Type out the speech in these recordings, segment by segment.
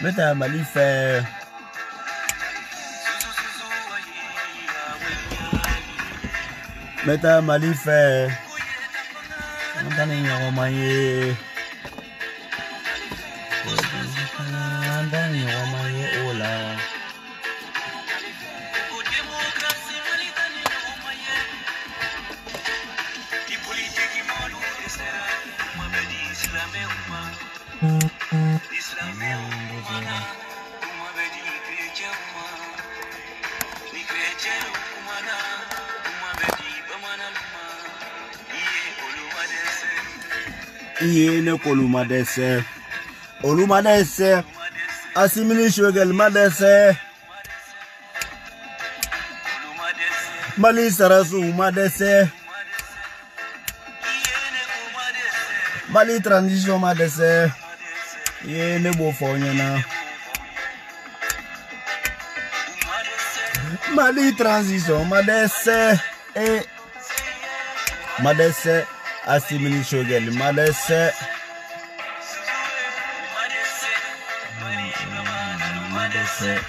Meta Malife. Meta Malife. Andani Romaye. Andani Romaye Ola. Yene koluma dese. Oluma dese. Asimili shogel madese. Mali sarasu madese. Mali transition madese. Yene bofonyana. Mali transition madese. Madese. Asimili shogel madese. Madese.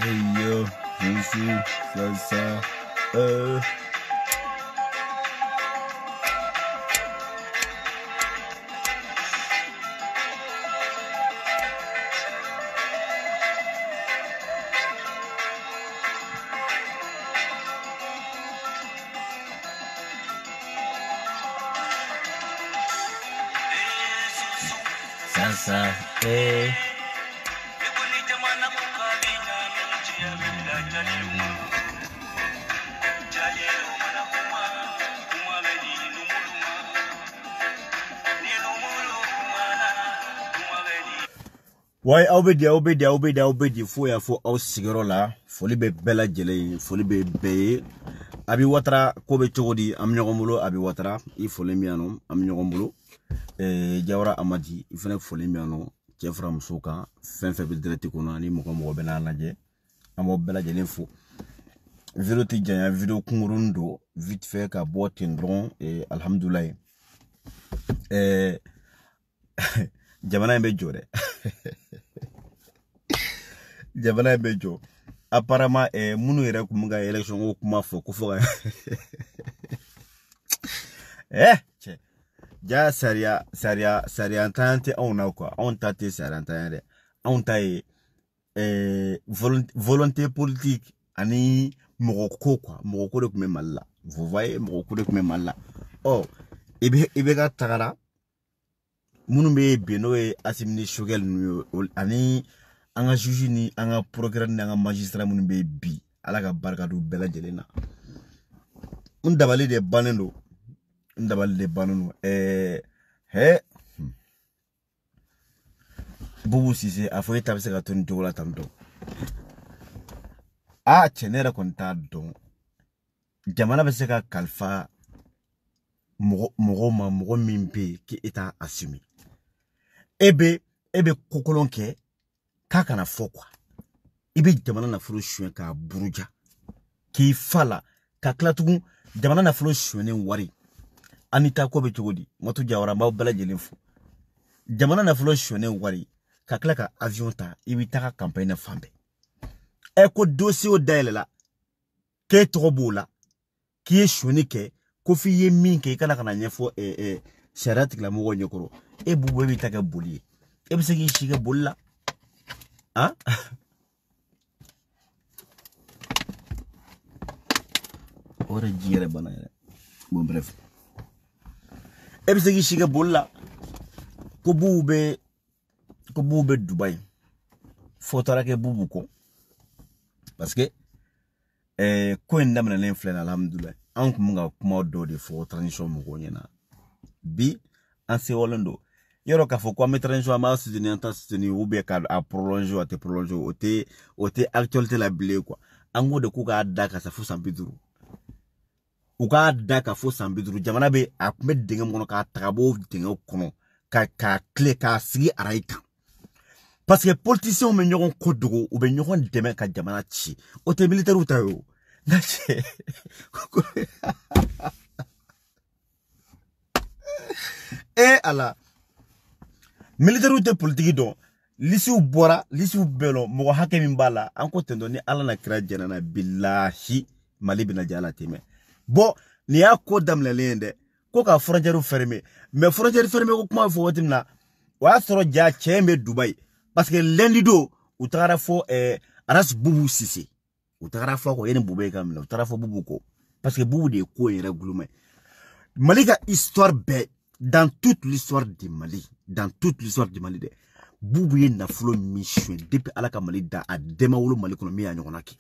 Hey yo, Jésus, ça. Ça, Why obedi foya fo au sigirola foli be bela jele foli be be abi watara ko be chogodi am nyogomulo abi watara I foli miano am nyogomulo jawra amadi ifene foli miano jefra musuka fenfe be direct kono ni mo ko bena naje amo bela jele fo video ti janya video kungurundo vite fait ka botin dron alhamdulillah jamana be jode Jabana bejo apparemment munu yere kumunga election ko kuma fo ko fo ja saria entente on a quoi on tâté saria entente on taille volonté politique ani moroko quoi moroko de kuma malla vous voyez moroko de kuma malla oh ibe ga tagara munu be beno asimni shogel ani anga juge ni anga programme ni anga magistrat mun be bi ala ka barka do bela jelena ndabali de baneno bubu sise afoye tabse ka toni dola tamdo chenera konta don jamana be se ka kalfa mogo mimpe ki eta assumé ebe kokolonke kaka na fokwa ibe jamana na furo shuen ka buruja ki fala ka klatugu jamana na furo shuen wari anita ko be togodi moto jawara ma bala jelenfu jamana na furo shuen wari ka klaka avion ta ibi taka campagne na fambe ko dossier o dalela ke trobola ki shuen ke ko fi ye min ke kana kana nyefo sharat la mo nyokoro bubu bi taka boli be se ki shiga bolla ora jire bana bon bref ebisegi shiga bolla ko bube Dubai fotora ke bubu ko parce que ko ndamna l'influen alhamdulillah an kumunga kuma do de fo transition mo ko nyena bi an se wolando yoro ka fo ko transition ma soutenir en soutenir ou bien ka a prolonger ou te prolonger o te actualité la blé quoi an go de ko ga daka sa fo sampiduru uka daka fo sambiduru jamana be akme dinga mono ka tagabo dinga kono ka clé ka sigi araika parce que politiciens me ñogon kodugo ou be ñogon deme ka jamana ci ote militaire ou tayo nache ala militaire ou te politique don lisiu bora lisiu belo mo hake min bala anko tendo ni ala na kira janana billahi mali bina jala teme bo ni ya ko damle lende ko ka frontière fermé mais frontière fermé ko kuma fo wotimna wa soro ja chembe Dubai parce que lundi do utara fo aras bubu sisi utara fo ko yene bubé kam la utara fo bubu ko parce que bubu de ko yere glumay malika histoire be dans toute l'histoire du Mali de bubu ye nafolo mission depuis alaka Mali da a demawolo Mali kono mi ya nyona ki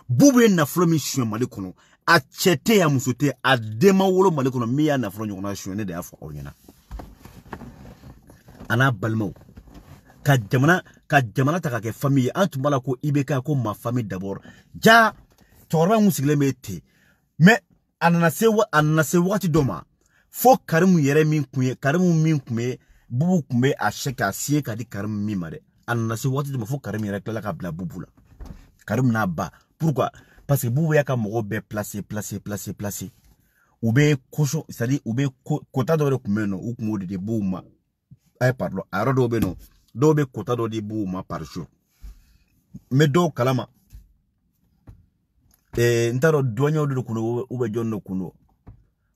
bubu ye nafolo mission Mali kono a chete ya musote a demawolo Mali kono mi ya nafolo nyona mission ne de afo onyana ana balmo ka jamana ta ka ke famille antumala ko ibeka ko ma famille d'abord ja torba musigile mete mais anana se wati doma fo karimu yere min kume bubu kumbe a sheka siye ka di karimu mi mare anana se wati doma fo karimu yere kala ka bla bubu la karimu na ba pourquoi parce que bubu ya ka mogo be placer ou be koso c'est-à-dire ou be kota do kume no ou kumo de buma ay pardon aro do be no do be kota do di buma par jour mais do kalama ntaro douanier do kuno ou be jonno kuno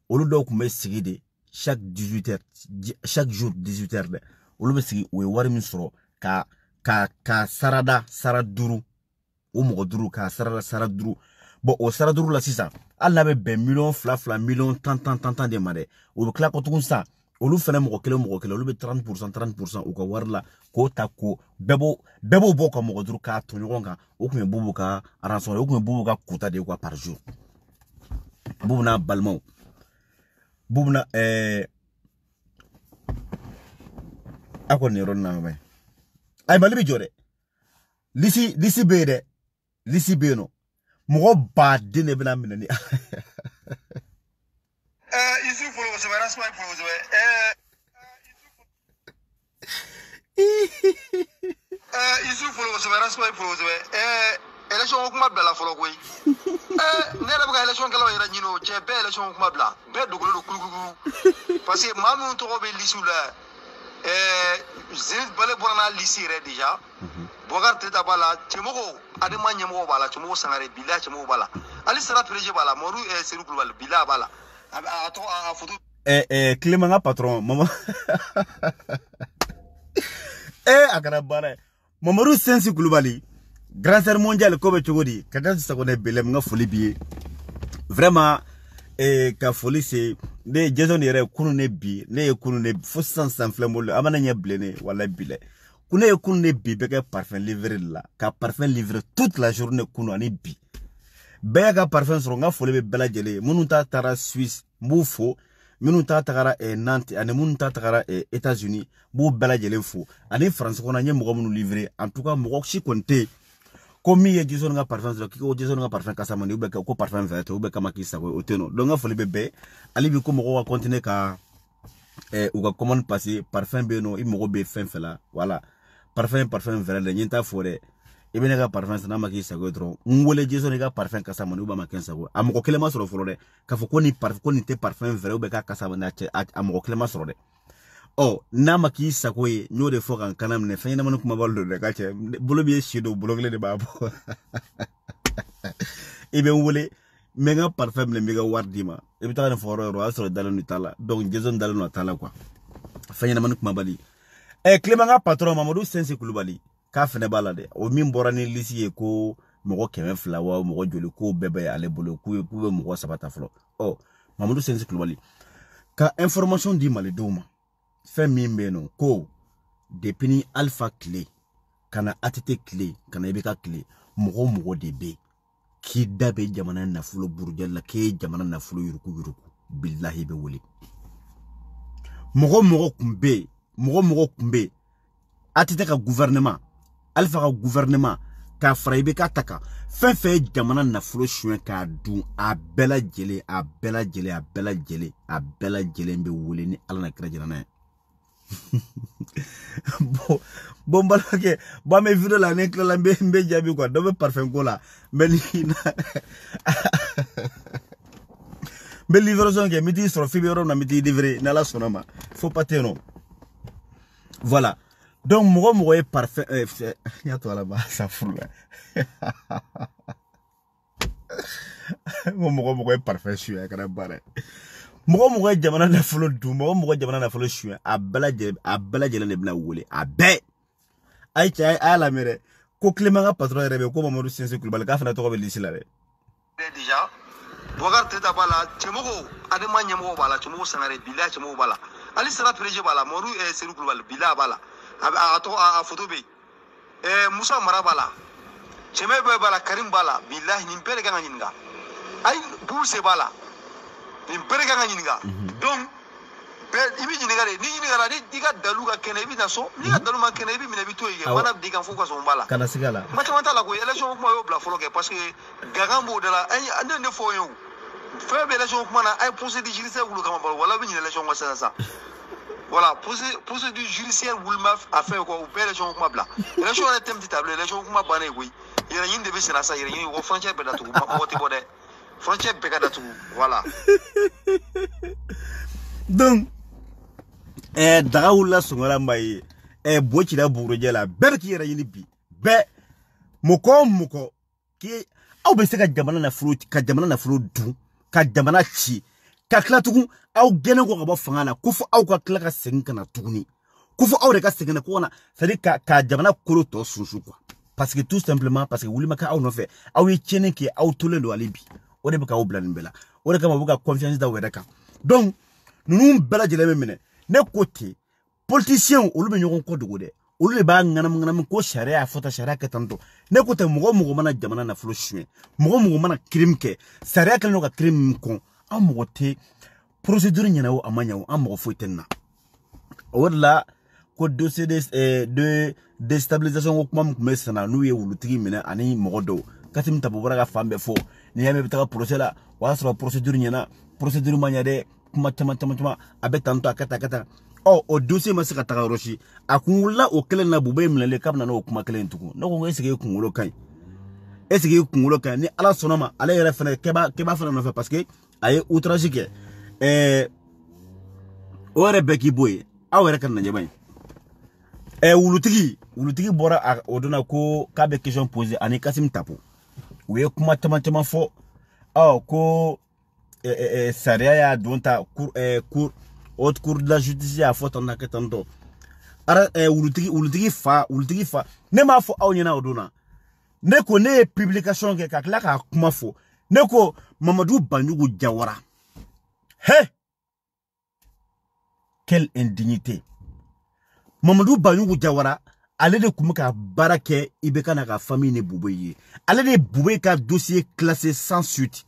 olu do kumbe sigide chaque 18h chaque jour 18h de olu be sigi we wari min soro ka saraduru o mo duru ka saraduru bon o saraduru la sisa alla be ben million fla million tant de mare o be kla ko tukun sa olu fene mo kele olu be 30% o ka warla ko ta ko bebo bo ko mo duru ka to ngonga o kuma bubu ka rançon o kuma bubu ka kuta de quoi par jour bubu na balmo bubu na ako ne ron na me ay malibi jode lisi be no mo ba de ne bina minani isu follow so that's my follow so isu follow so that's my follow so election kuma bla follow ko ne la ba election kala yera nyino che be election kuma bla be dogolo do kulugu parce que mamu to be lisu la zin bale bona lisi re déjà bogar teta bala chemoko adema nyemo bala chemo sangare bila chemo bala ali sera preje bala moru seru bala bila bala ato a foto Clément patron mama akara bare Mamadou Sensi Koulibaly grand sœur mondial ko be chogodi kada sa ko ne belem nga foli bi vraiment ka foli c'est ne jason yere kunu ne bi ne kunu ne fo sans flamol amana nya blene wala bile kunu kunu ne bi be ka parfum livré là ka parfum livré toute la journée kunu ani bi be ka parfum so nga foli be bela jele mununta tara Suisse mbufo minunta tagara Nantes ani mununta tagara États-Unis bu bela jele fo ani France ko na nye mo munu livré en tout cas mo ci konté comme il y a des gens qui parfum ko des gens qui parfum kasamani ube ko parfum vert ube kama kisa ko oteno donc foli bebe ali bi ko mo ko continuer ka ou ka commande passer parfum be no i mo be fin fela voilà parfum vert le nyenta fore e be ka parfum sana makisa ko tro ngole des gens qui parfum kasamani ube makensa ko am ko kelema soro folo de ka fo ko ni te parfum vert ube ka kasamani am ko kelema soro de oh nama ki sakoye nyo de fo kan kanam ne fanya man kuma baldo de kache bulo bi shido bulo gle de babo ibe wole mega parfum le mega wardima ibe ta ne foro ro asro dalonu tala donc jason dalonu tala quoi fanya man kuma bali Clément patron Mamadou Sensi Koulibaly ka fene balade o min borani lisi ko mo keme flawa mo joli ko bebe ale bolo ku mo sabata flo oh Mamadou Sensi Koulibaly ka information di Mali doma femme mimbe ko depuis alpha clé kana atete clé kana ibeka clé mogo de be ki dabe jamana na fulo burjalla ke jamana na fulo yuruku billahi be woli mogo kumbe atete ka gouvernement alpha ka gouvernement ka fara ibe ka taka fen fe jamana nafolo shwen ka dun a bela jele mbe wole ni ala na kira jana bon balake ba me video la ne kla mbe jabi quoi do be parfum ko la mbe livraison ke midi sur fibero na midi livrer na la sonama faut pas te non voilà donc moi est parfait ya to là bas ça fout là moi est parfait je suis à kana bare moi jamana na folo du moi jamana na folo je suis a bala jele ne bla wole a be ay tay ala mere ko clément patron rebe ko mamadou sense kulbal ka fana to ko be lisila re déjà Bogar teta bala chemogo adema nyemo bala chemogo sanare bila chemogo bala ali sera preje bala moru e seru kulbal bila bala a photo be Musa Mara bala cheme be bala Karim bala billahi nimpere ganga nyinga ay bouse bala nimpere ganga nyinga donc be ibi nyinga re ni nyinga re diga daluga kene bi naso ni dalu ma kene bi mina bi toyge wana diga fo ko so mbala kana sigala mata la ko election ko yo bla folo ke parce que gagambo de la ay ande ne fo yo fait l'élection comment a procédure judiciaire ou le comment voilà une élection moi ça voilà procédure judiciaire ou le maf a fait quoi ou l'élection comment bla élection on est thème table élection comment bané oui il y a une devait ça il y a une frontière be datu ma voter bodé frontière be datu voilà donc daoula songala mai bochi da buroje la berki yera yini bi be moko ki aw be se ka jamana na furo du ka jamana ci ka kila tugun aw gene ko ba fanga na kufu aw ka kila ka segin kana tuguni kufu aw de ka segin ko na c'est ka jamana kolo to sunsu quoi parce que tout simplement parce que wuli maka aw no fe aw yi chene ki aw tole do alibi o de be ka o blan bela o de ka mabuka confiance da weda ka donc nunu bela jele mene ne côté politicien ou le ñogon ko dugo de olu le ba nganam ko sharia fota sharia ke tanto ne ko te mugo mana jamana na flo shwe mugo mana crime ke sharia ke no ka crime ko amugo te procédure nyana wo amanya wo amugo foitenna wala ko dossier de déstabilisation ko kuma mesana nu ye wulu tigi mena ani mugo do katim tabobara ga fambe fo ni yame bitaka procès la wa so procédure nyana procédure manya de kuma tama abe tanto akata oh o dossier ma sika taka roshi akunula o kelen na bube mlele kabna no kuma kelen tuku no ko esige kungulo kan ni ala sonoma ala yere fene keba fene no fe parce que ay outrage ke ore beki boy awere kan na jabay wulutigi bora odona ko kabe question poser ani kasim tapo we kuma tama fo ko saria ya donta haute cour de la justice a faute en aketando ara wulutigi fa ne ma fo awnyana odona ne ko ne publication ke kakla ka kuma fo ne ko Mamadou Banyugu Jawara quelle indignité Mamadou Banyugu Jawara ale de kuma ka barake ibeka na ka famille ne Boubeye ale de Boubeye ka dossier classé sans suite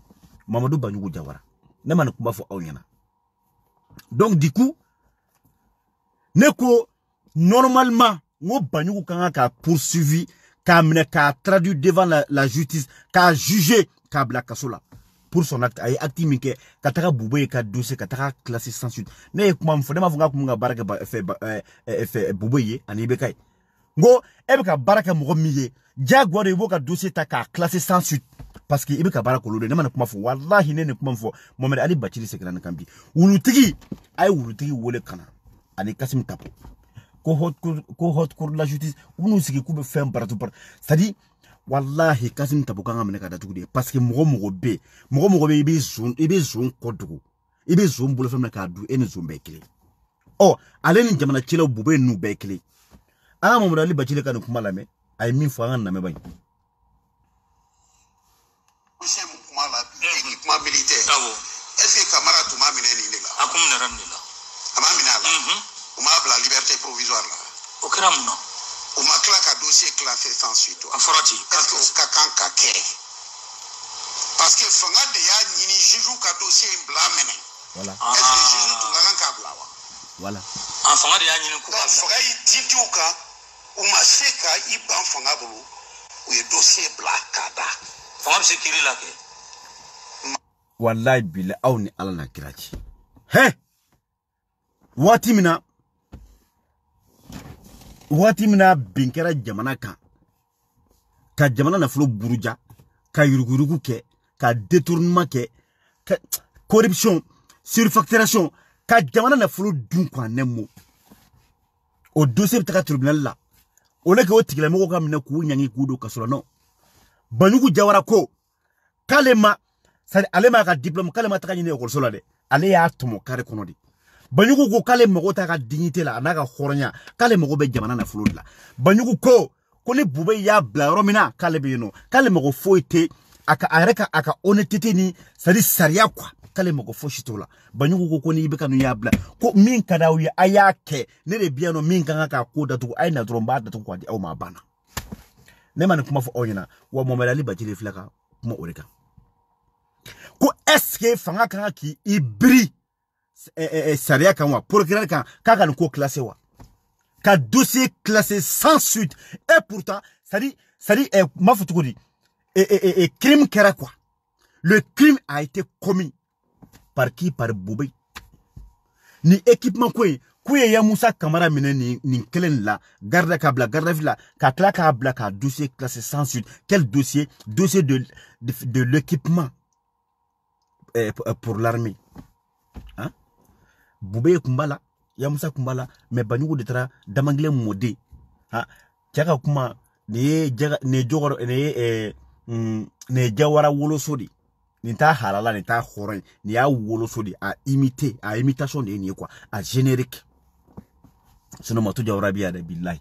Mamadou Banyugu Jawara ne man kuma fo awnyana. Donc du coup neko normalement ngo Banyugu kanga ka poursuivi ka mene ka traduit devant la justice ka jugé ka bla kasola pour son acte ay acte minke ka taka Boubeye ka dossier ka taka classé sans suite ne kuma mfo ma funga kuma baraka ba fait Boubeye ani bekay ngo ebe ka baraka mo miye jagwa de ka dossier ta ka classé sans suite parce que ibeka baraka lode ne man kuma fo wallahi ne kuma fo Mohamed Ali Bachili sekana kambi wulutigi wole kana ani Kasim Tapo ko haute cour de la justice unu sigi kube fem partout par c'est-à-dire wallahi Kasim Tapo kanga mene ka datugude parce que mogo be ibe zone kodugo ibe zone bolo fem ka du ene zone bekle oh ale ni jamana chilo Boubeye nu bekle ana Mohamed Ali Bachili kan kuma lame ay min fo na me bañ équipement militaire. Est-ce que Camara Touma Mineni là? A comme ne ramena. Amamina là. On m'a la liberté provisoire là. Au Kramna. On m'a claqué un dossier classé sans suite. A Forati. Est-ce que Kakanka Ke? Parce que Fanga de ya ni juge ka dossier blâmé. Voilà. Est-ce que juge Tunganka blawa? Voilà. En Fanga de ya ni ku. Fanga yi tituka ou ma seka i ban Fanga bulu. u ye dossier bila k'a da fanga bɛ se kiiri la kɛ wallahi bila aw ni ala na kira ci he waati mina bin kɛra jamana kan ka jamana nafolo buruja ka yurugurugu kɛ ka détournement kɛ ka corruption surfacturation ka jamana nafolo dun kwa nemo o dossier bɛ taga tribunal la o le ke o tigila mɔgɔ ka minɛ k'u ɲangi k'u do kaso la non Banjugu Jawara ko k'ale ma c'est ale ma ka diplôme k'ale ma taga ɲini école la dɛ ale y'a tɔmɔ kare kɔnɔ de Banjugu ko k'ale mago t'a ka dignité la a n'a ka hɔrɔnya k'ale mago bɛ jamana nafolo de la Banjugu ko ni Bube y'a bila yɔrɔ min na k'ale bɛ yen nɔ k'ale mago foyi tɛ a ka honnêteté ni c'est-à-dire sariya quoi k'ale mago fosi t'o la Banjugu ko n'i bɛ ka n'u y'a bila ko min ka d'aw ye a y'a kɛ ne de bi yan nɔ min ka kan k'a ko datugu a ye na dɔrɔn n b'a datugu k'a di aw ma a banna ne ma nin kuma fɔ aw ɲɛna wa Mohamed Ali Bacili filɛ ka kuma o de kan ko est-ce que fanga kan k'i biri sariya kan wa procureur kan k'a ka nin ko classé wa ka dossier classé sans suite et pourtant c'est-à-dire m'a fɔ cogo di crime kɛra quoi le crime a été commis par qui par Bube ni équipement ko ye ya Musa Kamara minɛ nin kelen la garde ka bila garde villa ka tila k'a bila ka dossier classé sans suite quel dossier de l'équipement pour l'armée hein Bube kumbala ya Musa kumbala mais Banjugu de tara damangle modé ha jaka kuma ne jogoro ne Jawara woloso di ni ta halala ni ta horon ni ya woloso di a imitation de ni quoi a générique sinon Matu Jawara biya de billahi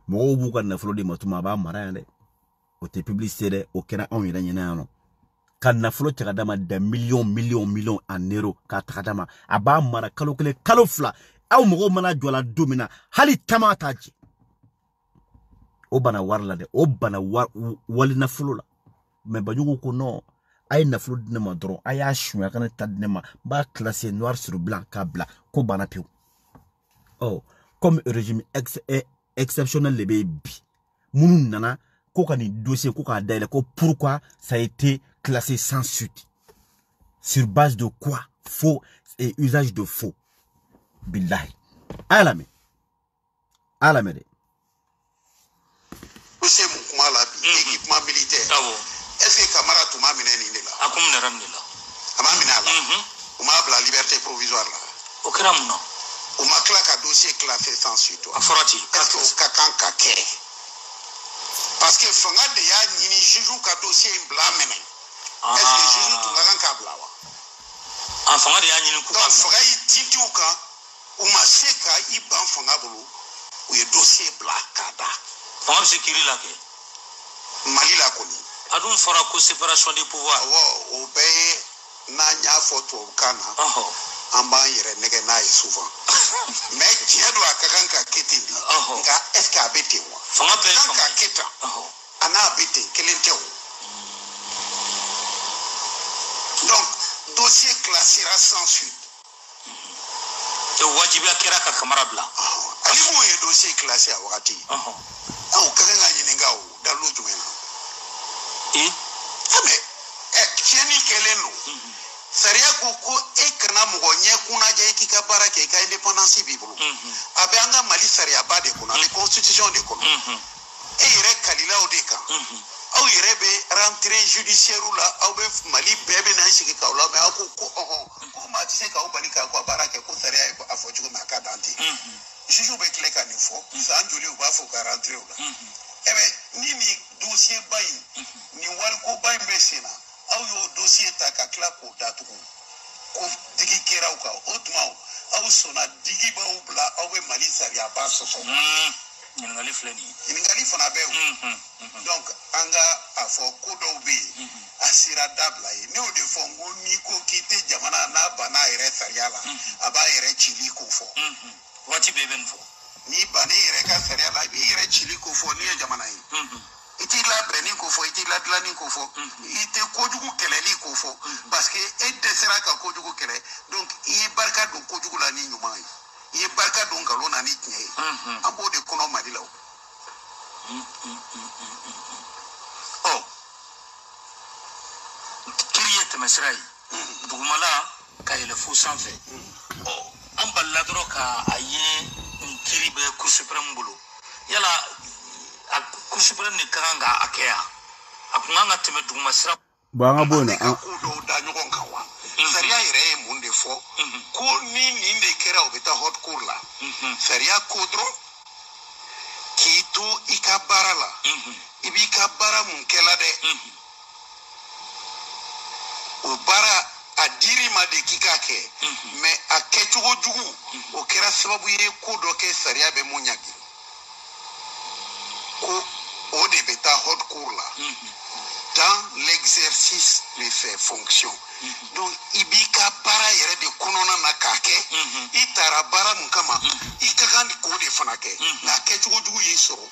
mo bu kan na flo de Matu ma ba mara de o te publicité de o kena on yira nyina no kan na flo taga dama da million en euro ka taga dama aba mara kalo fla aw mo mana jola domina hali tamata ji o bana warla de o bana wali na flo la mais Banjugu ko non ay na flo de ma dron ay a chouya kan ta de ma ba classé noir sur blanc ka bla ko bana piu oh comme régime exceptionnel le baby munu nana ko ka ni dossier ko ka daile ko pourquoi ça a été classé sans suite sur base de quoi faux et usage de faux billahi alame de dossier mu kuma la équipement militaire est-ce que Kamara tuma minɛ nin de la akum ne ram de la ama minɛ la o ma bila liberté provisoire la o kɛra mun na o ma tila ka dossier classé sans suite a fɔra ten est-ce que o ka kan ka kɛ parce que fanga de y'a ɲini juge ka dossier in bila minɛ est-ce que juge tun ka kan k'a bila wa a fanga de y'a ɲini k'u ka fanga y'i tinti u kan u ma se ka i ban fanga bolo u ye dossier bila k'a da fanga bɛ se kiiri la kɛ Mali la kɔni a dun fɔra ko séparation des pouvoirs o bɛɛ ye n'an y'a fɔ tubabukan na an b'an yɛrɛ nɛgɛ n'a ye souvent mais tiɲɛ don a ka kan ka kɛ ten de nka est-ce que a bɛ ten wa fanga bɛɛ kan ka kɛ tan a n'a bɛ ten kelen tɛ o donc dossier classera sans suite wajibiya kɛra ka Kamara bila ale m'o ye dossier classé a wagati aw ka kan ka ɲininka o dalilu jumɛn na mais tiɲɛni kɛlen don sariya ko ko e kana mɔgɔ ɲɛ kunnajɛ i k'i ka baara kɛ i ka indépendance b'i bolo a bɛ an ka Mali sariyaba de kɔnɔ a bɛ constitution de kɔnɔ e yɛrɛ kalila o de kan aw yɛrɛ bɛ rentrée judiciaire la aw bɛ Mali bɛɛ bɛ na sigi k'aw la mais aw ko ko maa tɛ se k'aw bali k'aw ka baara kɛ ko sariya ye a fɔ cogo min a ka dan ten juge bɛ tile ka nin fɔ san joli u b'a fɔ ka rentrée o la ni nin dossier ba in nin wariko ba in bɛ sen na aw y'o dossier ta ka tila k'o datugu ko digi kɛra aw kan o tuma aw sɔnna digi b'aw bila aw bɛ Mali sariyaba sɔsɔ ɲininkali filɛ nin ye ɲininkali fana bɛ o donc an ka a fɔ ko dɔw bɛ yen a sera dabila ye ne y'o de fɔ n ko n'i ko k'i tɛ jamana n'a banna a yɛrɛ sariya la a b'a yɛrɛ cili ko fɔ waati bɛɛ bɛ nin fɔ n'i banna i yɛrɛ ka sariya la i b'i yɛrɛ cili ko fɔ n'i ye jamana ye i t'i labɛnni ko fɔ i t'i ladilanni ko fɔ i tɛ kojugu kɛlɛli ko fɔ parce que e dɛsɛra ka kojugu kɛlɛ donc i ye barika don kojugu la ni ɲuman ye i ye barika don nkalon na ni tiɲɛ ye an b'o de kɔnɔ Mali la o tɛmɛsira ye dugumala ka yɛlɛ fo sanfɛ an balila dɔrɔn ka a ye nin kiri bɛ Cour suprême bolo yala a Cour suprême de ka kan ka a kɛ yan a kun kan ka tɛmɛ dugumasira bon an ka bɔ yen nɔ ko dɔw da ɲɔgɔn kan wa sariya yɛrɛ ye mun de fɔ ko ni nin de kɛra o bɛ taa haute cour la sariya ko dɔrɔn k'i to i ka baara la i b'i ka baara mun kɛla dɛ o baara a dir'i ma de k'i k'a kɛ mais a kɛcogo jugu o kɛra sababu ye ko dɔ kɛ sariya bɛ mun ɲagi ko o de bɛ taa haute cour la dans l'exercice de ses fonctions donc i b'i ka baara yɛrɛ de kɔnɔna na k'a kɛ i taara baara mun kama i ka kan k'o de fana kɛ nka kɛcogo jugu y'i sɔrɔ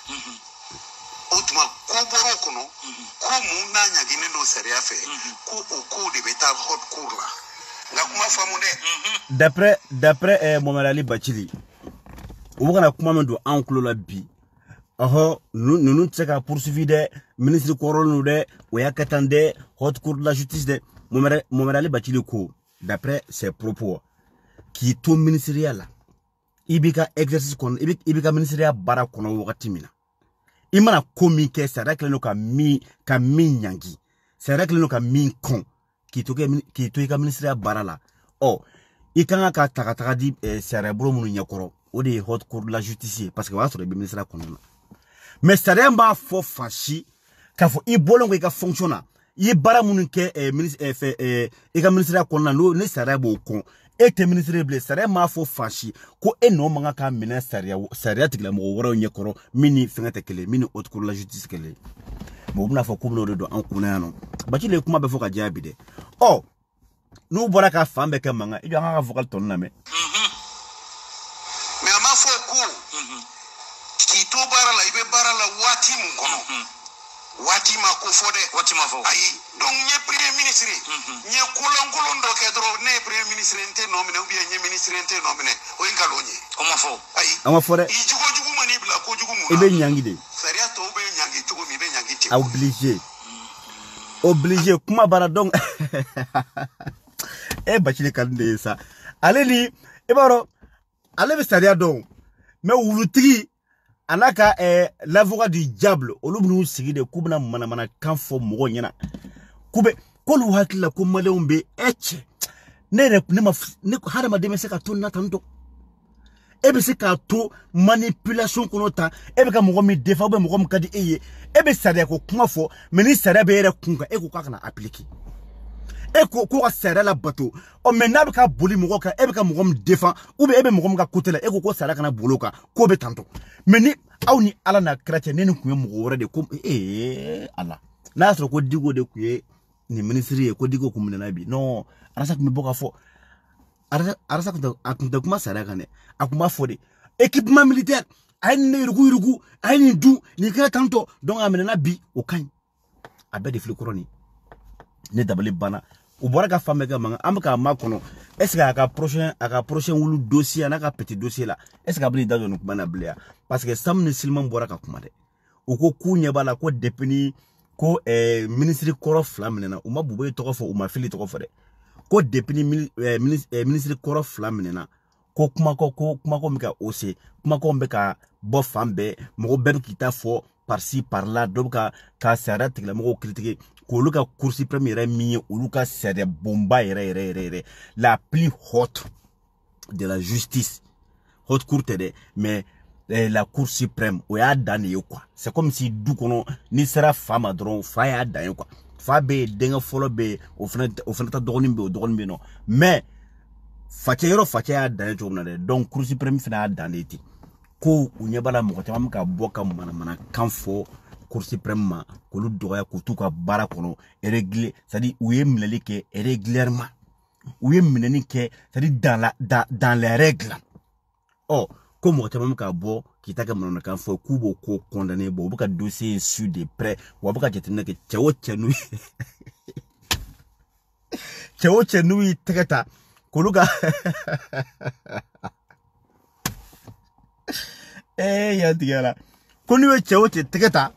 o tuma ko bɔr'o kɔnɔ ko mun n'a ɲaginen don sariya fɛ ko o ko de bɛ taa haute cour la nka kuma faamu dɛ. d'après Mohamed Ali Bachili o bɛ kana kuma min don an tulo la bi ninnu tɛ se ka poursuivre dɛ ministre kɔrɔlen dɛ o y'a kɛ tan dɛ haute cour de la justice dɛ Mohamed Ali Bachili ko d'après ses propos k'i to ministériya la i b'i ka exercice kɔnɔ i b'i ka ministériya baara kɔnɔ wagati min na i mana ko min kɛ sariya kɛlen don ka min ɲangi sariya kɛlen don ka min kɔn k'i to i ka ministériya baara la i kan ka taga di sariya bolo minnu ɲɛkɔrɔ o de ye haute cour de la justice ye parce que o y'a sɔrɔ i bɛ ministériya kɔnɔna na mais sariya b'a fɔ fan si k'a fɔ i bɔlen ko i ka fonction na i ye baara minnu kɛ i ka ministériya kɔnɔna na ni sariya b'o kɔn e tɛ ministre ye bilen sariya m'a fɔ fan si ko e nɔ man kan ka minɛ sariya tigilamɔgɔ wɛrɛw ɲɛkɔrɔ min ni fɛngɛ tɛ kelen min ni haute cour de la justice kelen mais u bɛna fɔ ko bɛna o de don an kunna yan nɔ Bachili ye kuma bɛ fɔ ka diya bi dɛ n'u bɔra ka fan bɛɛ kɛ mankan i jɔ an ka vocal tɔnin lamɛn. mais a ma fɔ ko k'i to baara la i bɛ baara la waati mun kɔnɔ waati ma ko fɔ dɛ waati ma fɔ ayi donc n ye premier ministre n ye kolonkolon dɔ kɛ dɔrɔn ne ye premier ministre n tɛ nɔ minɛ ou bien n ye ministre n tɛ nɔ minɛ o ye nkalon ye o ma fɔ ayi a ma fɔ dɛ i jogojugu ma n'i bila kojugu mun na i bɛ ɲangi de sariya tɔw bɛ ɲangi cogo min i bɛ ɲangi ten obligé kuma bara donc Bachili kan de ye sa ale ni i b'a dɔn ale bɛ sariya dɔn mais wulutigi a n'a ka l'avocat du diable olu bɛn'u sigi de k'u bɛna manamana kan fɔ mɔgɔw ɲɛna k'olu hakili la ko maliyɛnw bɛ cɛ ne hadamaden bɛ se ka to nin na tan tɔ e bɛ se k'a to manipulation kɔnɔ tan e bɛ ka mɔgɔ min défend ou bien mɔgɔ min ka di e ye e bɛ sariya ko kuma fɔ mais ni sariya bɛ e yɛrɛ kun kan e ko k'a kana appliquer e ko ka sariya la bato mais n'a bɛ ka boli mɔgɔ kan e bɛ ka mɔgɔ min défend ou bien e bɛ mɔgɔ min ka côté la e ko sariya kana boli o kan k'o bɛ tan tɔ mais ni aw ni Ala n'a kira cɛ ne ni kun ye mɔgɔ wɛrɛ de ko Ala n'a y'a sɔrɔ ko Diko de kun ye nin ministre ye ko Diko kun minɛna bi non Arasa kun bɛ bɔ ka fɔ Arasa a kun tɛ kuma sariya kan dɛ a kun b'a fɔ de équipement militaire a ye nin yurugu a ye nin dun nin kɛra tan tɔ donc a minɛna bi o ka ɲi a bɛɛ de fili kɔrɔ nin ne dabali banna u bɔra ka fan bɛɛ kɛ mankan an bɛ k'a makɔnɔ est ce que a ka prochain wulu dossier n'a ka petit dossier la est ce que a bɛ n'i da don nin kuma na bilen parce que Sam ni Silman bɔra ka kuma dɛ u ko k'u ɲɛ b'a la ko depuis ni ko ministre kɔrɔ fila minɛna u ma Buboyi tɔgɔ fɔ u ma Fili tɔgɔ fɔ dɛ ko depuis ni ministre kɔrɔ fila minɛna ko kumakan bɛ ka haussé kumakan bɛ ka bɔ fan bɛɛ mɔgɔ bɛɛ bɛ k'i ta fɔ par ci par là dɔ bɛ ka sariya tigilamɔgɔw critiquer k'olu ka Cour suprême yɛrɛ min ye olu ka sariya bonba yɛrɛ la plus haute de la justice haute cour tɛ dɛ mais la Cour suprême o y'a dan de ye quoi c'est comme si du kɔnɔ n'i sera fa ma dɔrɔn fa y'a dan ye quoi fa bɛ yen denkɛ fɔlɔ bɛ yen o fana ta dɔgɔnin bɛ yen o dɔgɔnin bɛ yen nɔ mais facɛ y'a dan ye cogo min na dɛ donc Cour suprême fana y'a dan de ye ten ko u ɲɛ b'a la mɔgɔ caman bɛ ka bɔ ka manamana kan fɔ Cour suprême ma k'olu dɔgɔya k'u t'u ka baara kɔnɔ régler c'est-à-dire u ye minɛli kɛ régulièrement u ye minɛni kɛ c'est-à-dire dans les règles ko mɔgɔ caman bɛ ka bɔ k'i ta kɛ manamanakan fɔ k'u b'o ko condamné u bɛ ka dossier su de près wa u bɛ ka jateminɛ kɛ cɛ o cɛ n'u y'i tɛgɛ ta k'olu ka yantigɛla ko n'u ye cɛ o cɛ tɛgɛ ta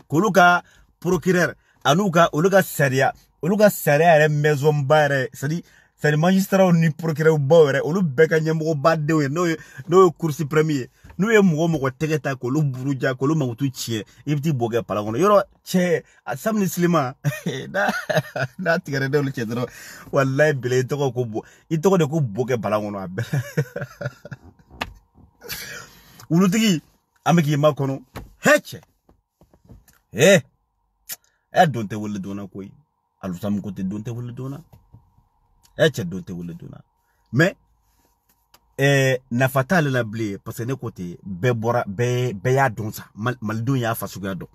k'olu ka procureur olu ka sariya Oluga sariya maison bare c'est magistrat ni procureur bawere olu beka nyamgo badde no course premier no ye mugo tegeta ko lu buruja ko lu magutu chie ibti boga palagono yoro che samni slima da tigare de lu che dro wallahi bele to ko bo ito de ko boga palagono abbe ulutigi ameki makono heche donte wole dona koy alu sam ko te donte wole dona eche donte wole dona mais na fatale la blé parce que ne côté be ya donsa mal don ya fa sugado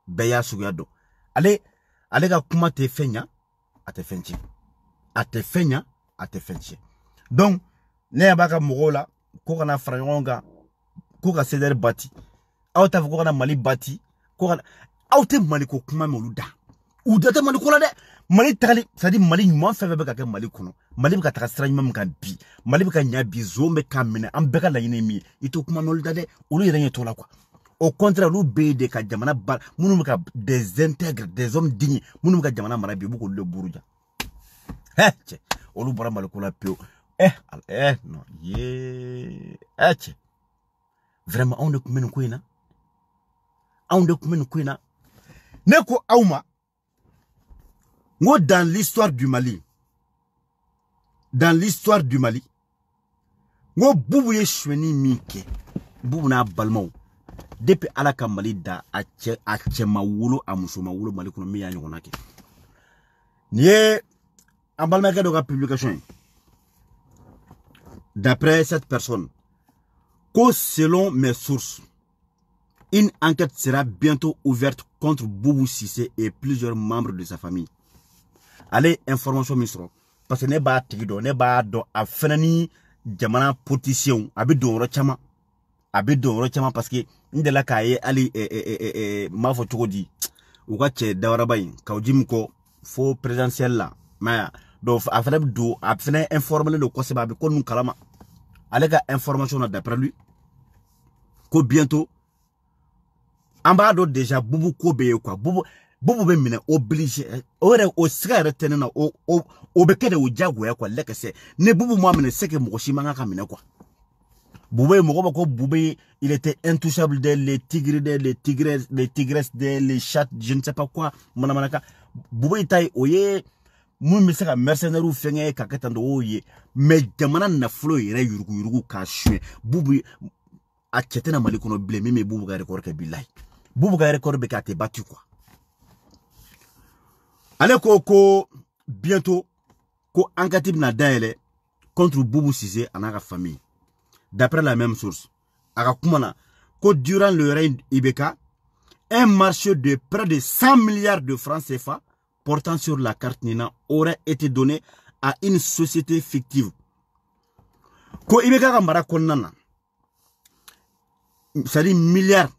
be ya sugado ale ga kuma te fenya ate fenya donc ne baka mogola ko kana frayonga ko ka ceder bati aw ta ko kana mali bati ko kana aw te mali ko kuma moluda ou data mali ko la de mali tagali c'est-à-dire mali nyuma fe be ka ke mali kono mali be ka taga sira nyuma kan bi mali be ka nya bi zombe kamene am be ka la yine mi ito kuma nol dade olu yere nyeto la quoi au contraire lu be de ka jamana bar munu ka des intègres des hommes dignes munu ka jamana mara bi bu ko le buruja che olu bora mali ko la pio non che vraiment on de kumenu kuina neko auma ngo dans l'histoire du Mali ngo bubu ye shweni mike bubu na balmo depuis alaka Mali da ache mawulo amuso mawulo Mali kono mi ya nyona ke nie ambalma ka do ka publication d'après cette personne que selon mes sources une enquête sera bientôt ouverte contre Boubou Cissé et plusieurs membres de sa famille. Allez, information misro. Parce que ne ba tigido, ne ba do afenani jamana politicien, abidon rochama parce que ndela kaye ali mafo chokodi. Ukache dawarabayin, kaujimko faux présidentiel là. Mais do afene do afene informel de quoi c'est ba ko nun kalama. Allez ga information d'après lui. Ko bientôt ambado déjà bubu ko be quoi bubu be mine obligé o sika retene na o be kede o jago ya quoi lekese ne bubu mo mine seke mo shimanga ka mine quoi bubu mo ko bubu il était intouchable les tigresses les chats je ne sais pas quoi manaka bubu tay oye mun mi seka mercenaire ou fenge ka ketando oye mais jamana na flow ire yurugu ka shwe bubu a chetena Mali kono bleme me bubu ga record ke billahi bubu ga record be ka te battu quoi. Allez ko bientôt ko enquête na daele contre Boubou Cissé et sa famille. D'après la même source, aka kumana ko durant le règne Ibeka, un marché de près de 100 milliards de francs CFA portant sur la carte Nina aurait été donné à une société fictive. Ko Ibeka ka mara konnana. C'est-à-dire milliards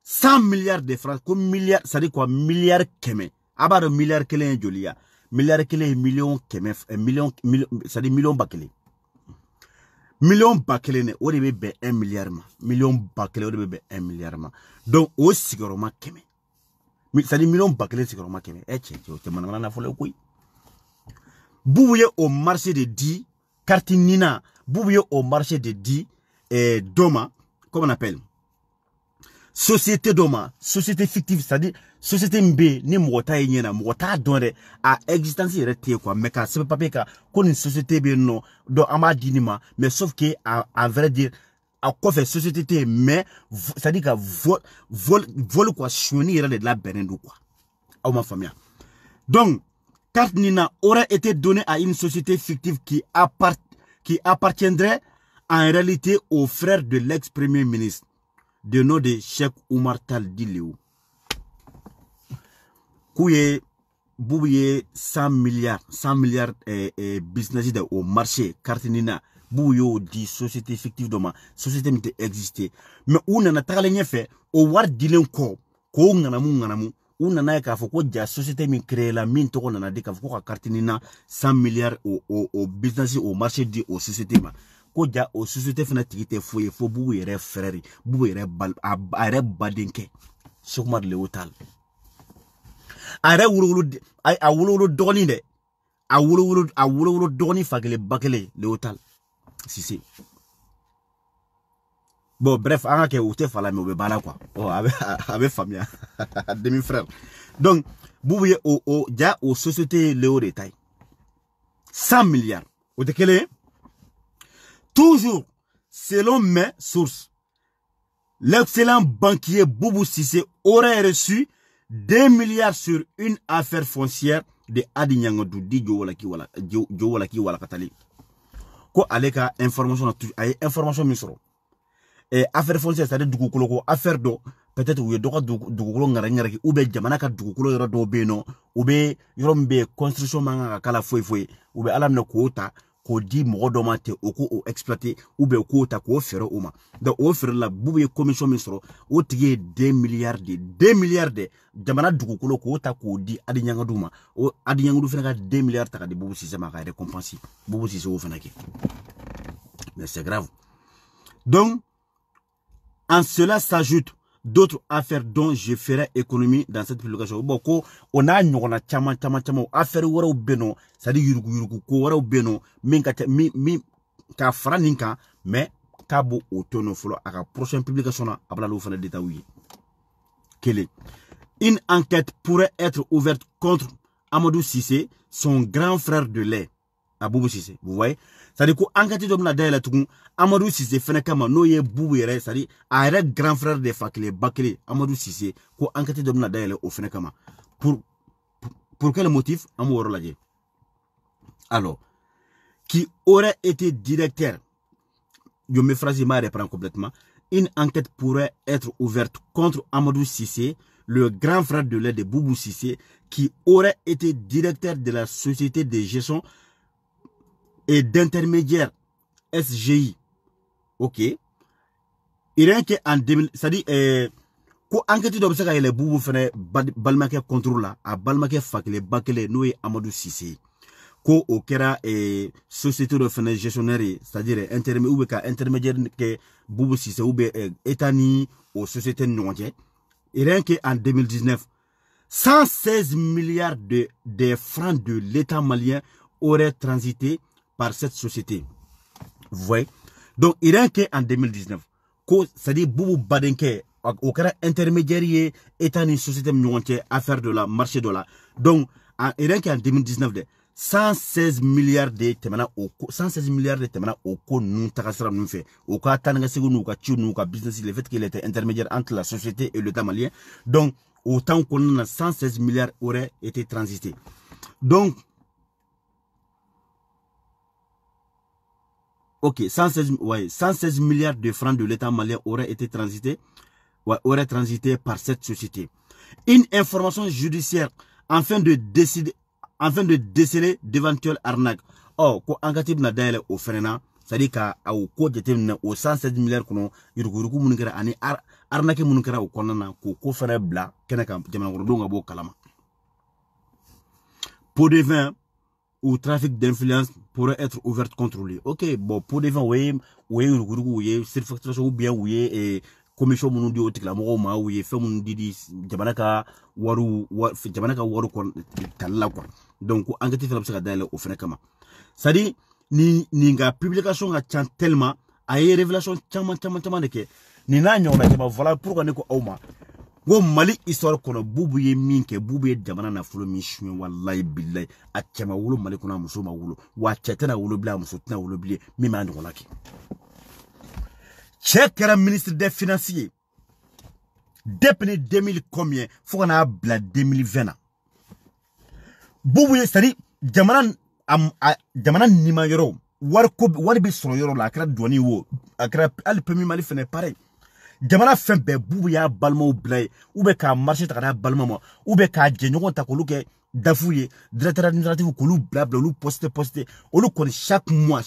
100 milliards de francs comme milliards c'est-à-dire quoi milliards keme abaro milliards kelen jolia milliards kelen million keme million c'est-à-dire million bakele ne o de be 1 milliard ma million bakele o de be 1 milliard ma donc o sigoroma keme c'est-à-dire million bakele sigoroma keme te manana na fole koy bouye au marché de 10 carte Nina bouye au marché de 10 Doma comment on appelle société Doma, société fictive, c'est-à-dire société mbe ni mota yena mota donre a existence rete quoi mais ka c'est pas ka une société be non do ama dinima mais sauf que à vrai dire à quoi fait société mais c'est-à-dire que vol quoi choni de la benendo quoi à ma famille. Donc carte Nina aurait été donnée à une société fictive qui appartiendrait en réalité aux frères de l'ex-premier ministre de nom de Cheikh Oumar Tall Diléo. Kouye Boubouye 100 milliards business au marché carte Nina Boubouyo dit société fictive de ma société m'te existé mais où n'en a pas fait au war dilen ko nganamu où n'en a qu'à faut que la société m'y crée la mine to on a dit qu'à faut que carte Nina 100 milliards au business au marché dit aux sociétés ma koja o société fanatique te foye fo bubu yere frère bubu yere badenke Cheikh Oumar Léo Tall Are wululu dogoni de. A wululu dogoni fakele bakele le hotel. Si c'est. Bon, bref, on a que vous fala mais vous bala quoi. Oh, avec famille, demi frère. Donc, vous voyez déjà aux sociétés Léo détail. 100 milliards. Vous voyez toujours, selon mes sources, l'excellent banquier Boubou Cissé aurait reçu 2 milliards sur une affaire foncière de Adi Nyangodou di Jowalaki wala katali. Ko aleka information misro. Et affaire foncière c'est-à-dire dugukolo ko affaire do peut-être ou do dugukolo ngara ki ou be jamana ka dugukolo yoro do be no ou be yoro mbe construction manga kala foi ou be alam na ko ta ko di mo do mate o ko o exploiter ou be ko ta ko fere o ma donc o fere la bubu commission ministre o tige 2 milliards de jamana dugukolo ko ta ko di adi nyanga duma o adi nyanga du fena 2 milliards ta de bubu système ka récompenser bubu si o fena ki mais c'est grave. Donc en cela s'ajoute d'autres affaires dont je ferai économie dans cette publication. Bon, on a une chama affaire wara beno, ça dit yurugu ko wara beno, min ka franinka, mais kabo autono folo à la prochaine publication à la l'offre d'état oui. Quelle est une enquête pourrait être ouverte contre Amadou Cissé, son grand frère de lait, Aboubou Cissé. Vous voyez? C'est-à-dire qu'enquête de la daïla tout Amadou Cissé fait kama no ye boubou yere, c'est-à-dire a grand frère de Fakele Bakele Amadou Cissé ko enquête de la daïla au fenekama. Pour quel motif? Amour lagé. Alors, qui aurait été directeur, je me phrase ma reprend complètement. Une enquête pourrait être ouverte contre Amadou Cissé, le grand frère de lait de Boubou Cissé, qui aurait été directeur de la société de gestion et d'intermédiaire SGI. Ok. Il rien que en 2000, c'est-à-dire, ko enquête d'observer les boubou fene balmake contrôle là, à balmake fakele bakele noé Amadou Cissé. Ko au kera société de fene gestionnaire, c'est-à-dire intermédiaire que boubou Cissé ou etani aux sociétés noires. Il rien que en 2019, 116 milliards de francs de l'État malien auraient transité par cette société. Vous voyez? Donc, il y a qu'en 2019, c'est-à-dire Boubou Badenke, au cas intermédiaire, état une société mouante, affaire de la, marché de la. Donc, il y a qu'en 2019, 116 milliards de temana au co nous tarasra nous fait. Au cas tanga seconde nous ka tu nous ka business le fait qu'il était intermédiaire entre la société et l'État malien. Donc, autant qu'on a 116 milliards auraient été transités. Donc, ok, 116 milliards de francs de l'État malien auraient été transités, auraient transité par cette société. Une information judiciaire afin de déceler d'éventuelles arnaques. Oh, ko angatib na daele au frena, c'est-à-dire qu'à au code de au 116 milliards qu'on yuruku munukera ani arnaque munukera au konana ko fere bla kenaka jamana rodonga bo kalama. Pour des vins ou trafic d'influence pourrait être ouverte contrôlée. Ok, bon, pour des vins, oui, surfacturation ou bien, oui, et commission munundi au tiklamogo ma, oui, fait munundi, jabanaka waru kon talla quoi. Donc, enquête fait l'observation d'aller au fenekama. Ça dit, ninga publication a tient tellement, a eu révélation tellement de que, ni n'a pas voilà pourquoi ne ko auma. Go Mali histoire kono bubu ye minke bubu ye jamana na fulo mi shwe wallahi billahi akema wulo Mali kono muso ma wulo wa chetena wulo bla muso tena wulo bli mi ma ndo laki chekera ministre des financiers depuis 2000 combien faut qu'on a bla 2020 bubu ye sari jamana jamana ni ma yoro war bi soro yoro la akra doni wo akra al premier Mali fene pareil. Jamana fen be bubu ya balmo blay ou be ka marché ta balmo ou be ka jenyon ta ko luke dafouye directeur administratif ko lu blabla lu poster o lu kon chaque mois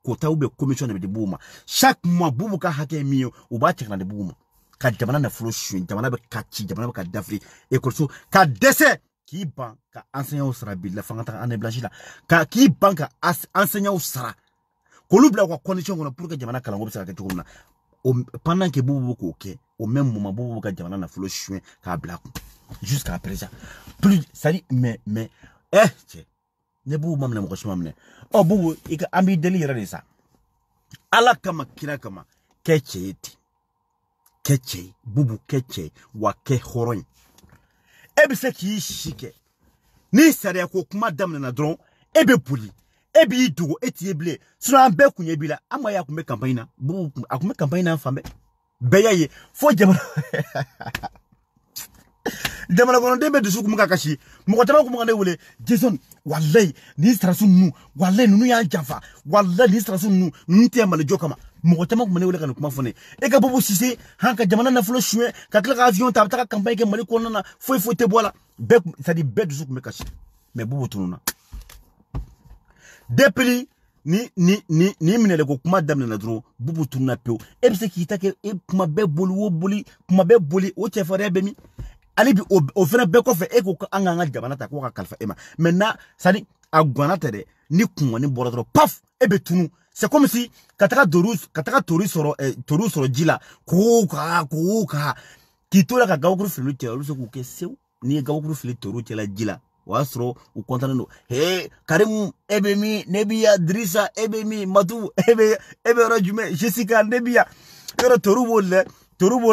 ko ta ou be commission de bouma chaque mois bubu ka hake mi o ba check na de bouma ka jamana na flo chou jamana be ka chi jamana be ka dafri e ko so ka décès qui ban ka enseignant sera bil la fangata ane blanchi la ka qui ban ka enseignant sera ko lu bla ko condition ko pour que jamana kala ngo sera ka tukumna pendant que Boubou ok, au même moment Boubou ka jamana na folo chouin ka black jusqu'à présent. Plus ça dit mais ne Boubou mamne mo ko mamne. Oh Boubou ika ami délire de ça. Ala kama kira kama keche Boubou keche wa ke horon. Ebe se ki shike. Ni sare ko kuma damna na dron ebe puli. Ebi dugo etieble sino ambe kunyebila amaya kume campagne na bu akume campagne na fambe beyaye fo jamana jamana kono dembe dusu kumuka kashi mukotama kumuka ne wule Jason wallahi ni strasu nu wallahi nunu ya jafa wallahi ni strasu nu nunti male jokama mukotama kumane wule kana kuma fone e ka bobo sise hanka jamana na flo chouin ka kla avion ta ta campagne ke mali kono na fo te bola be ça dit be dusu kumuka kashi mais bobo tununa depuis ni minele ko kuma damna na dro bubu tunna pew ebse ki take e kuma be boli o chefare be mi ali bi o fena be ko fe e ko anga jamana ta ko ka kalfa ema maintenant sadi agwana tede ni kunwa ni borodro paf ebe tunu c'est comme si kataka tori soro jila ko ka ki tola ka gawkuru filu telo so ko ke sew ni gawkuru filu toru tela jila wasro u kontano he Karim ebemi Nebia Drissa ebemi Matu ebe rajume Jessica Nebia kero torubo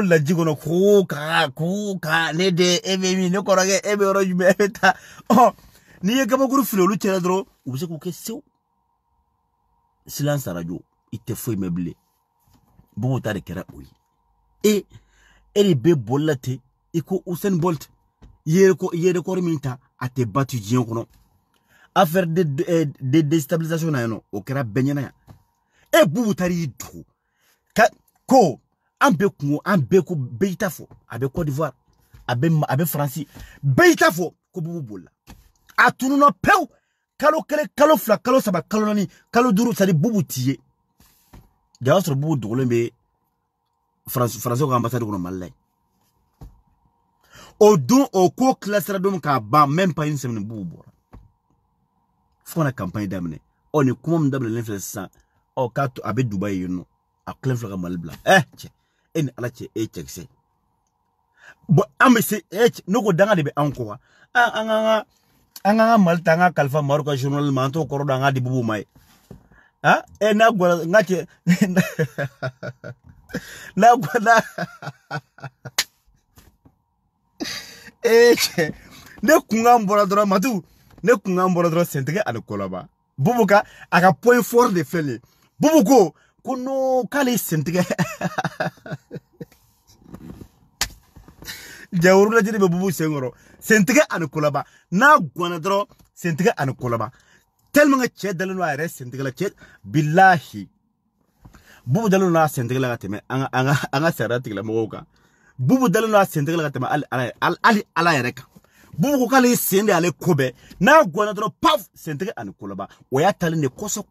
la jigono ko ka nede ebemi ne korage ebe rajume eta oh ni ye gaba guru filo lu teledro u se ko ke sew silence radio ite foi meublé bo ta de kera oyi e eri be bolate iko Usain Bolt yere ko minta a te battu dien kono affaire de déstabilisation na no o kera benyana ya e bubu tari du ko ambe ko beitafo abe Côte d'Ivoire abe France beitafo ko bubu bolla atunu no pew kalo fla kalo saba kalo nani kalo duru sadi bubu tiye jawasro bubu dogolembe France ko ambassade ko malay au don au co classe radom ka ba même pas une semaine boubou faut la campagne d'amener on est comme d'amener l'influence au cas avec Dubaï you know a clef la malbla en ala che checkse bo amese no ko danga de be anko anga malta nga kalfa maruka journal manto ko danga di bubu mai na gwa ngake na gwa ne kunga mbora dora matu ne kunga mbora dora sentege ane kolaba bubuka aka point fort de fele bubuko kuno kale sentege jawuru la jide be bubu sengoro sentege ane kolaba na gwana dora sentege ane kolaba tellement que chez dalino a res sentege la chet billahi bubu dalino na sentege la teme anga serati la moka bubu dalino a sentege la teme ala yereka bubu ko kale sende ale kobe na gwana dro paf sentege an koloba o ya talinde koso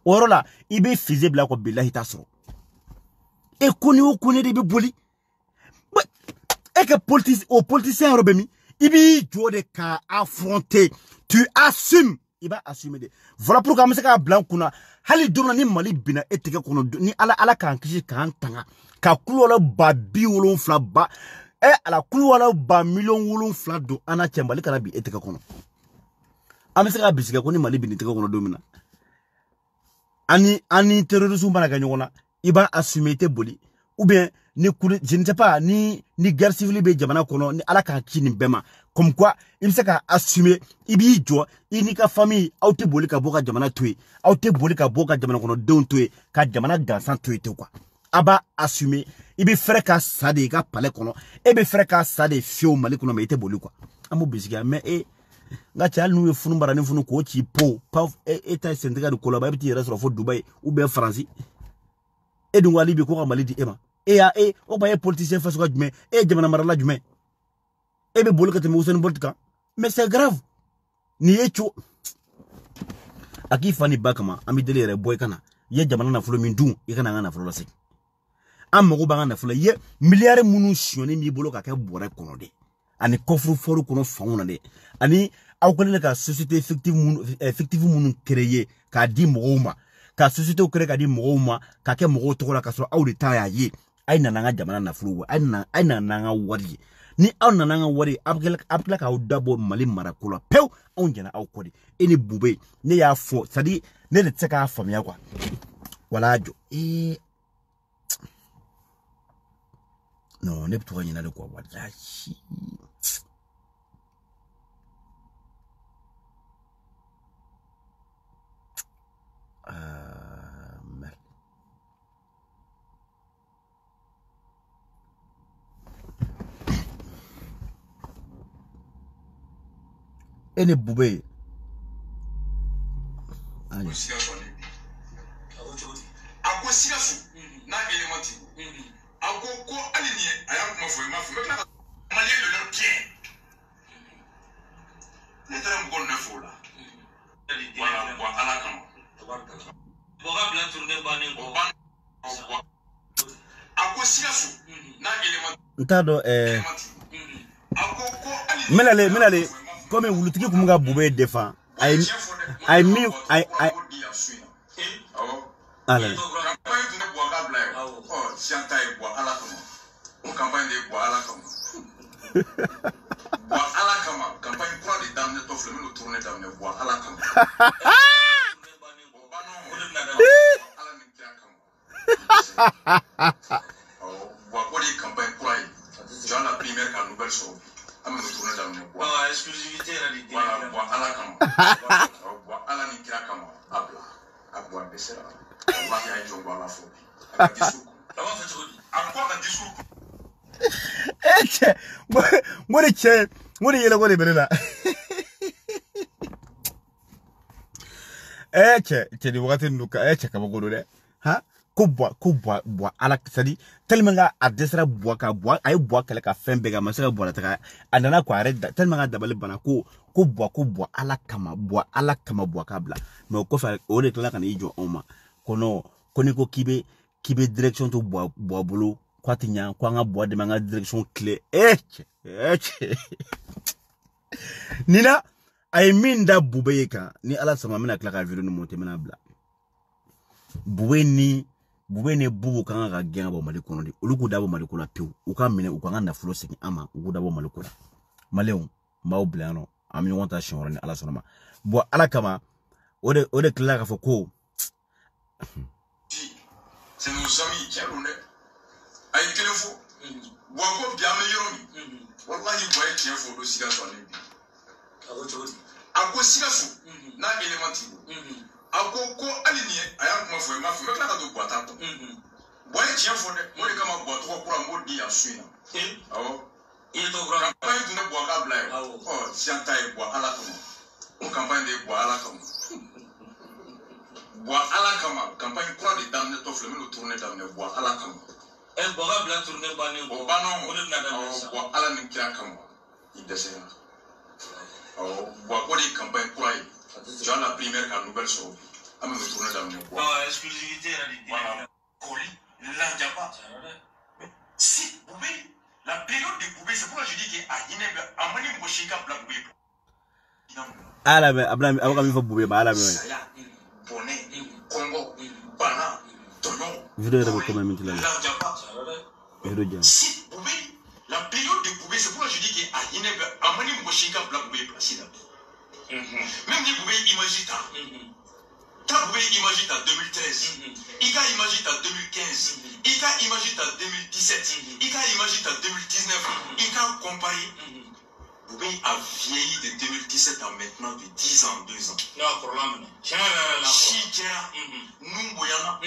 orola ibe feasible ko billahi tasro e koni de be boli e que politicien robemi ibi jode ka affronter tu assumes iba assumer de voilà pourquoi monsieur blanc kuna hali dona ni mali bina eteke kono ni ala kan kishi kan tanga ka kulola ba bi wolon fla ba ala kulola ba million wolon fla do ana chembali kana bi eteke kono ameseka bisika ko ni mali bina eteke kono domina ani terrorisme bana ganyo kona iba assumer te boli ou bien ni je ne sais pas ni guerre civile be jamana kono ni ala ka kini bema comme quoi il se ka assumer ibi jo ini ka famille auté boli ka boka jamana tué auté boli ka boka jamana kono don tué ka jamana gansan tué te quoi aba assumer ibi frère ka sade ka palais kono e be frère ka sade fio mali kono me te boli quoi amu bisika mais ngacha nu funu barani funu ko chi po pa eta syndicat de koloba bi restaurant fo Dubaï ou bien France et donc wali bi ko mali di ema o ba politicien face ko jume jamana marala jume be bolu ka te Usain Bolt ka mais c'est grave ni echo aki fani bakama ami delere boy kana ye jamana na fulo min dun e kana ngana fulo sek am ko ba ngana fulo ye milliard munu sioni mi bolu ka ke bore kono de ani kofru foru kono fauna de ani aw ko le ka société effective munu créer ka di moma ka société o créer ka di mɔgɔw ma ka kɛ mɔgɔw tɔgɔ la ka sɔrɔ aw de ta y'a ye ay nana nga jamana nafolo ay nana nga wari ni aw nana nga wari abkela ka aw dabo Mali marako la pew aw jana aw kodi eni bube ne y'a fɔ c'est à dire ne de tɛ ka faamuya quoi wala jo non ne bɛ to ka ɲinɛ de quoi wallahi merde. Ene bube ako sigasu na elementi ako ko aligné aya kuma fo ma fo me kala malien de leur bien ne tara mo na fo la voilà bon ala kam boga blanc tourner bané ko ako sigasu na elementi ntado menale comme wulutigi kumunga bube defa I ala exclusivité Mori yele ko de belela di wakati nuka ka bagodo de ha ko bois ala sadi tellement a desra bois ay bois kala ka fembe ga masaka bois ta andana ko arrête tellement dabale bana ko bois ala kama bois kabla mais ko fa o de kala kan ijo oma kono koniko kibe direction to bois bolo kwatinya kwa nga bois de manga direction clé nina ay minda bubeyeka ni ala sama mina kala ka video no monte mina bla bube ne bubu kan ga gen abo Mali kono de oluku dabo Mali kono pew u ka mine u kan na flo seki ama u dabo Mali kono Maleon maw blano am ñu wonta shoro ni ala sama bo ala kama o de kala ka fo ko c'est nos amis qui allons ay telefo bo ko biame yoromi wallahi boy qui fo do siga so ni ako siga su na elementi ako ko aligné aya kuma fo ma fo me kala do boata to boy qui fo de mo de kama boata ko kura mo di asuina il do grand campagne de bois kabla oh sianta e bois ala kama on campagne de bois ala kama bois ala kama campagne kura de damne to flemme le tourner damne bois ala kama el bois blanc tourner bané ko bano mo de na damne bois ala ni kira kama il descend bois ko de campagne kura tu as la première car nouvelle show am le tourner damne bois exclusivité la dit Koli la jaba si Boubé la période de Boubé, c'est pourquoi je dis que à Guinée, à Mali, Mboshika, Black Boubé. Ala me ablam abaka fa Boubé ba ala me Bonnet, Congo, Bana, Tonon. Video de comme minute là. Si Boubé, la période de Boubé, c'est pourquoi je dis que à Guinée, à Mali, Mboshika, Black Boubé, placé là. Même les Boubé, imagine ta. Ta Boubé, imagine ta 2013. Ika, imagine ta 2015. Ika, imagine ta 2017. Ika, imagine ta 2019. Ika, comparé. Boubé a vieilli de 2017 à maintenant de 10 ans, 2 ans. Non, problème. Chikera, Numboyana,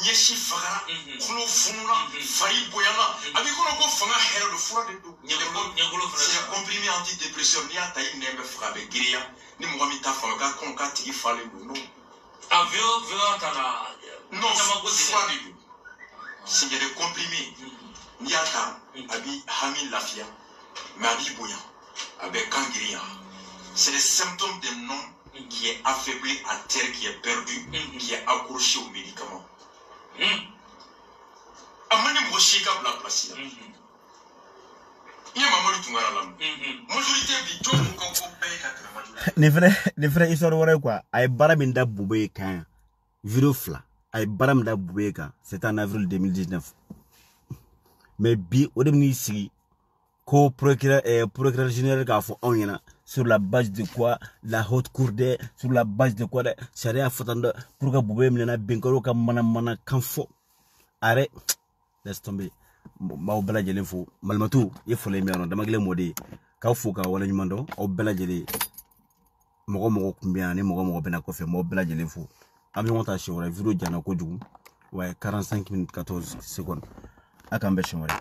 Nyeshi Fagara, Kolo Fununa, Faï Boyana. Avec on a fanga hair le froid de tout. C'est un comprimé antidépresseur. Ni a taillé n'aime frappe guérilla. Ni Mohamita Fanga, Konka, Tiki Fale, non. Non, froid de tout. C'est des comprimés. Ni a ta, Abi Hamil Lafia, mais Abi Boyan. Avec Kangiria. C'est le symptôme d'un homme qui est affaibli à terre, qui est perdu, qui est accroché aux médicaments. Amani Mboshika la place. Il y a Mamadou Tungara là. Majorité du tout qu'on paye 80. Ne frère histoire wara quoi ay baraminda Boubé kan vidéo fla ay baram da Boubeka c'était en avril 2019 mais bi o de ni sigi ko procureur général ka fo on yana sur la base de quoi la haute cour sur la base de quoi charia fatanda pour que Boubé mena benkoro ka mana kan fo are laisse tomber ma o bela jelen fo malmatu ye fo le mi anon dama gele modi ka fo ka wala nyumando o bela jele mogo kumbia ni mogo bena ko fe mo bela jelen fo am yo monta shewra vidéo jana ko jugu ouais 45 minutes 14 secondes akambe shewra